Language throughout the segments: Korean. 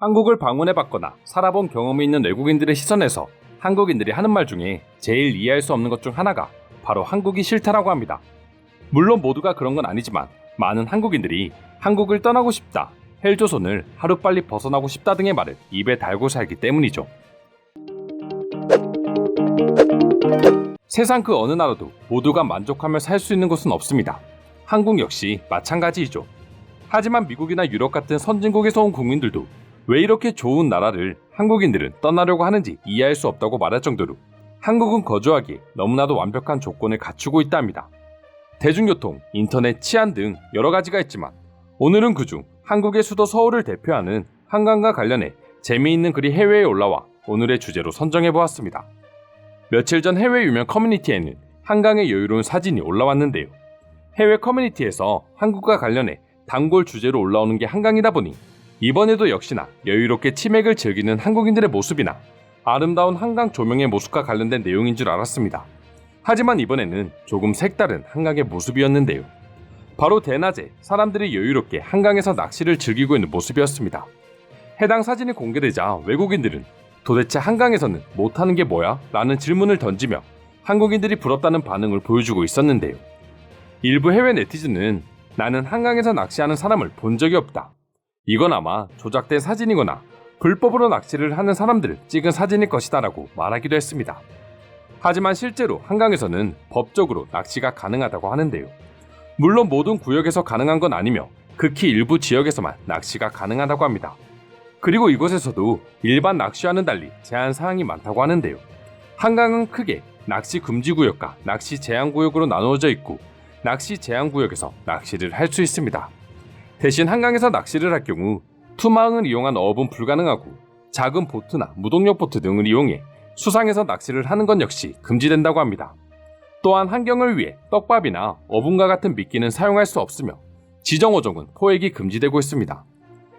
한국을 방문해봤거나 살아본 경험이 있는 외국인들의 시선에서 한국인들이 하는 말 중에 제일 이해할 수 없는 것 중 하나가 바로 한국이 싫다라고 합니다. 물론 모두가 그런 건 아니지만 많은 한국인들이 한국을 떠나고 싶다, 헬조선을 하루빨리 벗어나고 싶다 등의 말을 입에 달고 살기 때문이죠. 세상 그 어느 나라도 모두가 만족하며 살 수 있는 곳은 없습니다. 한국 역시 마찬가지이죠. 하지만 미국이나 유럽 같은 선진국에서 온 국민들도 왜 이렇게 좋은 나라를 한국인들은 떠나려고 하는지 이해할 수 없다고 말할 정도로 한국은 거주하기에 너무나도 완벽한 조건을 갖추고 있다 합니다. 대중교통, 인터넷, 치안 등 여러 가지가 있지만 오늘은 그중 한국의 수도 서울을 대표하는 한강과 관련해 재미있는 글이 해외에 올라와 오늘의 주제로 선정해보았습니다. 며칠 전 해외 유명 커뮤니티에는 한강의 여유로운 사진이 올라왔는데요. 해외 커뮤니티에서 한국과 관련해 단골 주제로 올라오는 게 한강이다 보니 이번에도 역시나 여유롭게 치맥을 즐기는 한국인들의 모습이나 아름다운 한강 조명의 모습과 관련된 내용인 줄 알았습니다. 하지만 이번에는 조금 색다른 한강의 모습이었는데요. 바로 대낮에 사람들이 여유롭게 한강에서 낚시를 즐기고 있는 모습이었습니다. 해당 사진이 공개되자 외국인들은 도대체 한강에서는 못하는 게 뭐야? 라는 질문을 던지며 한국인들이 부럽다는 반응을 보여주고 있었는데요. 일부 해외 네티즌은 나는 한강에서 낚시하는 사람을 본 적이 없다. 이건 아마 조작된 사진이거나 불법으로 낚시를 하는 사람들을 찍은 사진일 것이다 라고 말하기도 했습니다. 하지만 실제로 한강에서는 법적으로 낚시가 가능하다고 하는데요. 물론 모든 구역에서 가능한 건 아니며 극히 일부 지역에서만 낚시가 가능하다고 합니다. 그리고 이곳에서도 일반 낚시와는 달리 제한 사항이 많다고 하는데요. 한강은 크게 낚시 금지 구역과 낚시 제한 구역으로 나누어져 있고 낚시 제한 구역에서 낚시를 할 수 있습니다. 대신 한강에서 낚시를 할 경우 투망을 이용한 어업은 불가능하고 작은 보트나 무동력 보트 등을 이용해 수상에서 낚시를 하는 건 역시 금지된다고 합니다. 또한 환경을 위해 떡밥이나 어분과 같은 미끼는 사용할 수 없으며 지정어종은 포획이 금지되고 있습니다.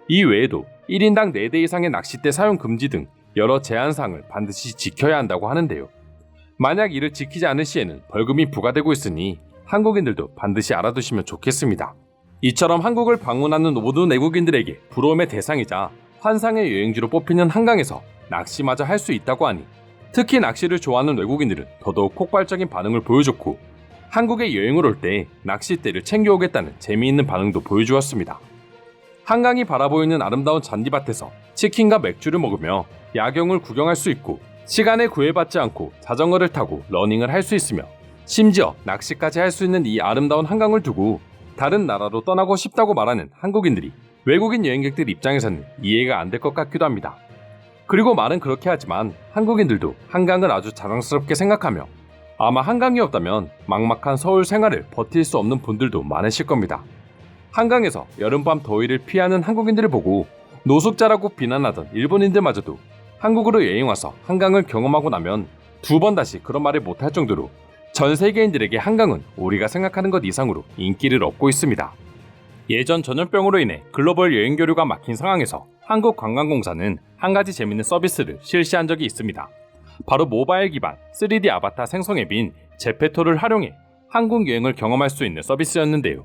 이 외에도 1인당 4대 이상의 낚싯대 사용 금지 등 여러 제한사항을 반드시 지켜야 한다고 하는데요. 만약 이를 지키지 않을 시에는 벌금이 부과되고 있으니 한국인들도 반드시 알아두시면 좋겠습니다. 이처럼 한국을 방문하는 모든 외국인들에게 부러움의 대상이자 환상의 여행지로 뽑히는 한강에서 낚시마저 할 수 있다고 하니 특히 낚시를 좋아하는 외국인들은 더더욱 폭발적인 반응을 보여줬고 한국에 여행을 올 때 낚싯대를 챙겨오겠다는 재미있는 반응도 보여주었습니다. 한강이 바라보이는 아름다운 잔디밭에서 치킨과 맥주를 먹으며 야경을 구경할 수 있고 시간에 구애받지 않고 자전거를 타고 러닝을 할 수 있으며 심지어 낚시까지 할 수 있는 이 아름다운 한강을 두고 다른 나라로 떠나고 싶다고 말하는 한국인들이 외국인 여행객들 입장에서는 이해가 안 될 것 같기도 합니다. 그리고 말은 그렇게 하지만 한국인들도 한강을 아주 자랑스럽게 생각하며 아마 한강이 없다면 막막한 서울 생활을 버틸 수 없는 분들도 많으실 겁니다. 한강에서 여름밤 더위를 피하는 한국인들을 보고 노숙자라고 비난하던 일본인들마저도 한국으로 여행와서 한강을 경험하고 나면 2번 다시 그런 말을 못할 정도로 전 세계인들에게 한강은 우리가 생각하는 것 이상으로 인기를 얻고 있습니다. 예전 전염병으로 인해 글로벌 여행 교류가 막힌 상황에서 한국관광공사는 한 가지 재밌는 서비스를 실시한 적이 있습니다. 바로 모바일 기반 3D 아바타 생성 앱인 제페토를 활용해 한국 여행을 경험할 수 있는 서비스였는데요.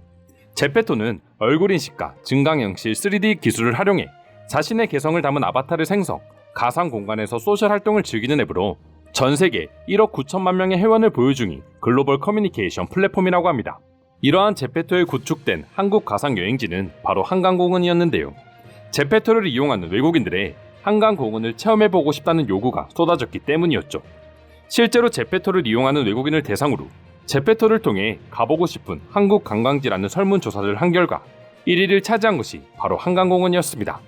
제페토는 얼굴 인식과 증강현실 3D 기술을 활용해 자신의 개성을 담은 아바타를 생성, 가상 공간에서 소셜 활동을 즐기는 앱으로 전 세계 1억 9천만 명의 회원을 보유 중인 글로벌 커뮤니케이션 플랫폼이라고 합니다. 이러한 제페토에 구축된 한국 가상 여행지는 바로 한강공원이었는데요. 제페토를 이용하는 외국인들의 한강공원을 체험해보고 싶다는 요구가 쏟아졌기 때문이었죠. 실제로 제페토를 이용하는 외국인을 대상으로 제페토를 통해 가보고 싶은 한국 관광지라는 설문조사를 한 결과 1위를 차지한 것이 바로 한강공원이었습니다.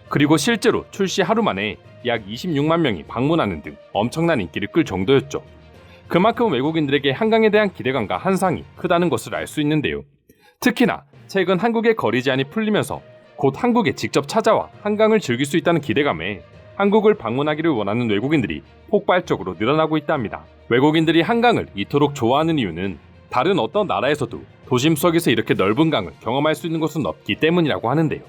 그리고 실제로 출시 하루 만에 약 26만 명이 방문하는 등 엄청난 인기를 끌 정도였죠. 그만큼 외국인들에게 한강에 대한 기대감과 한상이 크다는 것을 알 수 있는데요. 특히나 최근 한국의 거리 제한이 풀리면서 곧 한국에 직접 찾아와 한강을 즐길 수 있다는 기대감에 한국을 방문하기를 원하는 외국인들이 폭발적으로 늘어나고 있다 합니다. 외국인들이 한강을 이토록 좋아하는 이유는 다른 어떤 나라에서도 도심 속에서 이렇게 넓은 강을 경험할 수 있는 곳은 없기 때문이라고 하는데요.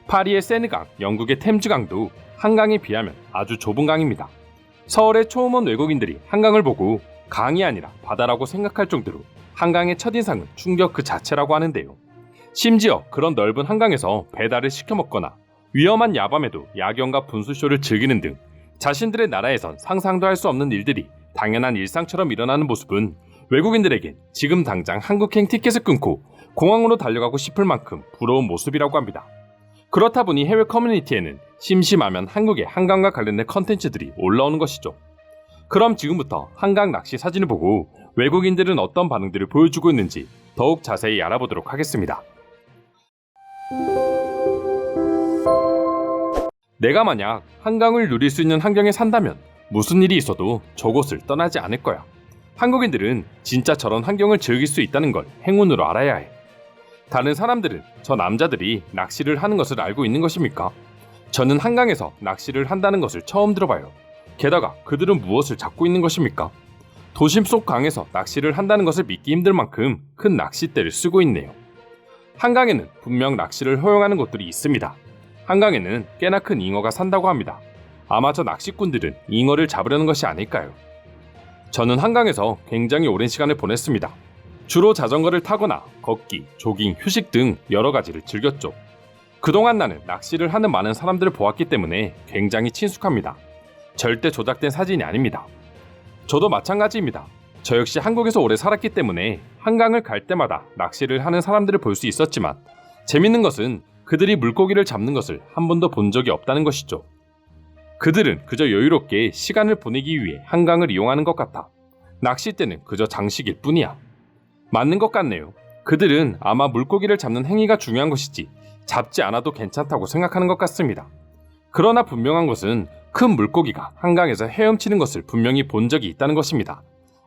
파리의 세느강, 영국의 템즈강도 한강에 비하면 아주 좁은 강입니다. 서울에 처음 온 외국인들이 한강을 보고 강이 아니라 바다라고 생각할 정도로 한강의 첫인상은 충격 그 자체라고 하는데요. 심지어 그런 넓은 한강에서 배달을 시켜 먹거나 위험한 야밤에도 야경과 분수쇼를 즐기는 등 자신들의 나라에선 상상도 할 수 없는 일들이 당연한 일상처럼 일어나는 모습은 외국인들에겐 지금 당장 한국행 티켓을 끊고 공항으로 달려가고 싶을 만큼 부러운 모습이라고 합니다. 그렇다 보니 해외 커뮤니티에는 심심하면 한국의 한강과 관련된 컨텐츠들이 올라오는 것이죠. 그럼 지금부터 한강 낚시 사진을 보고 외국인들은 어떤 반응들을 보여주고 있는지 더욱 자세히 알아보도록 하겠습니다. 내가 만약 한강을 누릴 수 있는 환경에 산다면 무슨 일이 있어도 저곳을 떠나지 않을 거야. 한국인들은 진짜 저런 환경을 즐길 수 있다는 걸 행운으로 알아야 해. 다른 사람들은 저 남자들이 낚시를 하는 것을 알고 있는 것입니까? 저는 한강에서 낚시를 한다는 것을 처음 들어봐요. 게다가 그들은 무엇을 잡고 있는 것입니까? 도심 속 강에서 낚시를 한다는 것을 믿기 힘들 만큼 큰 낚싯대를 쓰고 있네요. 한강에는 분명 낚시를 허용하는 곳들이 있습니다. 한강에는 꽤나 큰 잉어가 산다고 합니다. 아마 저 낚시꾼들은 잉어를 잡으려는 것이 아닐까요? 저는 한강에서 굉장히 오랜 시간을 보냈습니다. 주로 자전거를 타거나 걷기, 조깅, 휴식 등 여러 가지를 즐겼죠. 그동안 나는 낚시를 하는 많은 사람들을 보았기 때문에 굉장히 친숙합니다. 절대 조작된 사진이 아닙니다. 저도 마찬가지입니다. 저 역시 한국에서 오래 살았기 때문에 한강을 갈 때마다 낚시를 하는 사람들을 볼 수 있었지만 재밌는 것은 그들이 물고기를 잡는 것을 한 번도 본 적이 없다는 것이죠. 그들은 그저 여유롭게 시간을 보내기 위해 한강을 이용하는 것 같아 낚싯대는 그저 장식일 뿐이야. 맞는 것 같네요. 그들은 아마 물고기를 잡는 행위가 중요한 것이지 잡지 않아도 괜찮다고 생각하는 것 같습니다. 그러나 분명한 것은 큰 물고기가 한강에서 헤엄치는 것을 분명히 본 적이 있다는 것입니다.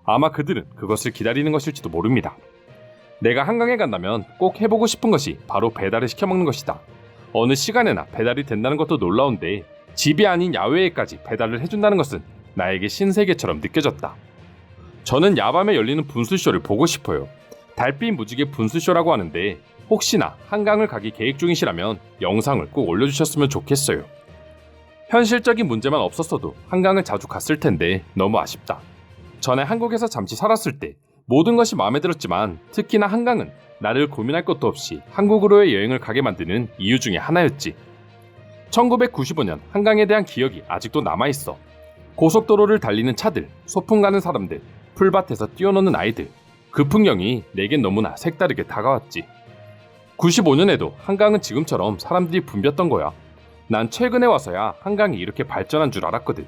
아마 그들은 그것을 기다리는 것일지도 모릅니다. 내가 한강에 간다면 꼭 해보고 싶은 것이 바로 배달을 시켜 먹는 것이다. 어느 시간에나 배달이 된다는 것도 놀라운데 집이 아닌 야외에까지 배달을 해준다는 것은 나에게 신세계처럼 느껴졌다. 저는 야밤에 열리는 분수쇼를 보고 싶어요. 달빛 무지개 분수쇼라고 하는데 혹시나 한강을 가기 계획 중이시라면 영상을 꼭 올려주셨으면 좋겠어요. 현실적인 문제만 없었어도 한강을 자주 갔을 텐데 너무 아쉽다. 전에 한국에서 잠시 살았을 때 모든 것이 마음에 들었지만 특히나 한강은 나를 고민할 것도 없이 한국으로의 여행을 가게 만드는 이유 중에 하나였지. 1995년 한강에 대한 기억이 아직도 남아있어. 고속도로를 달리는 차들, 소풍 가는 사람들, 풀밭에서 뛰어노는 아이들, 그 풍경이 내겐 너무나 색다르게 다가왔지. 95년에도 한강은 지금처럼 사람들이 붐볐던 거야. 난 최근에 와서야 한강이 이렇게 발전한 줄 알았거든.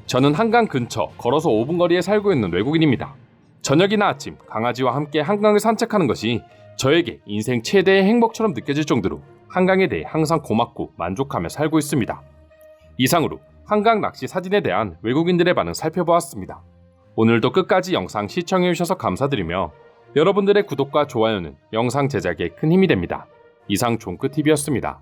저는 한강 근처 걸어서 5분 거리에 살고 있는 외국인입니다. 저녁이나 아침 강아지와 함께 한강을 산책하는 것이 저에게 인생 최대의 행복처럼 느껴질 정도로 한강에 대해 항상 고맙고 만족하며 살고 있습니다. 이상으로 한강 낚시 사진에 대한 외국인들의 반응 살펴보았습니다. 오늘도 끝까지 영상 시청해주셔서 감사드리며 여러분들의 구독과 좋아요는 영상 제작에 큰 힘이 됩니다. 이상 종크TV였습니다.